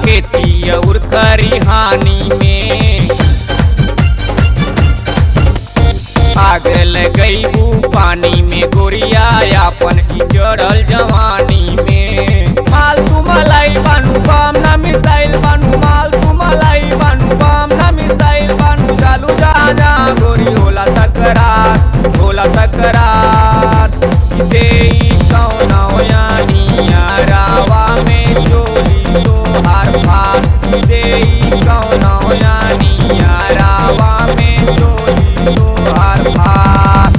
खेती और खरिहानी में। आग लगैबू पानी में गोरिया अपन जड़ल जवानी में। माल तू मलाई बानू बम ना मिसाइल बानू, माल तू मलाई बानू बम ना मिसाइल बानू। चालू जहाँ जहाँ गोरी होला तकरार, होला तकरार। दे कौनो यानिया रावा में चोली तोहार फार। दे कौनो यानिया रावा में चोली तोहार फार।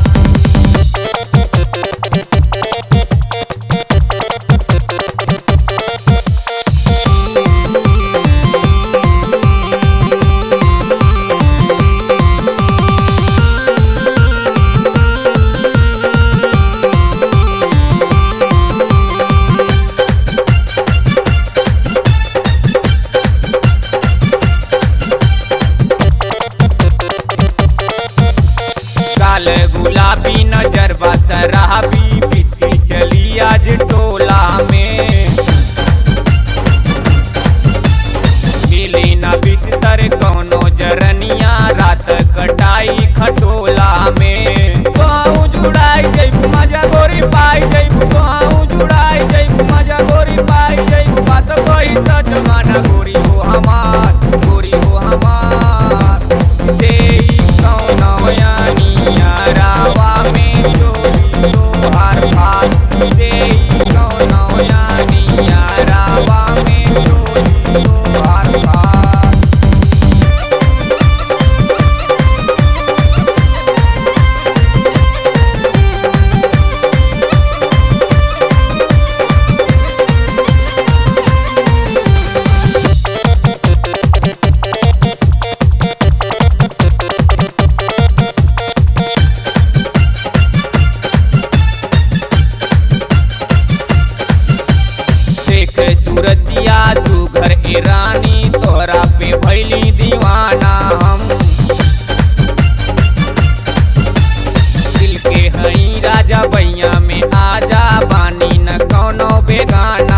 गुलाबी नजर बा शराबी पिस्ती चली आज टोला में। मिली न बिस्तर कौनो जरनिया रात कटाई खटोला में। कहूँ जुड़ाई जैबू मजा गोरी पाई जैबू, कहूँ जुड़ाई जैबू मजा गोरी पाई जैबू। बात कोई सच माना गोरी हो हमार, गोरी हो हमार। दे कौनो यानिया रावा में चोली तोहार फार। दे कौनो यानिया रावा में चोली तोहार फार। सूरतिया तू घर ए रानी तोहरा पे भैली दीवाना हम। दिल के हई राजा बैया में आजा बानी न कौनो बेगाना।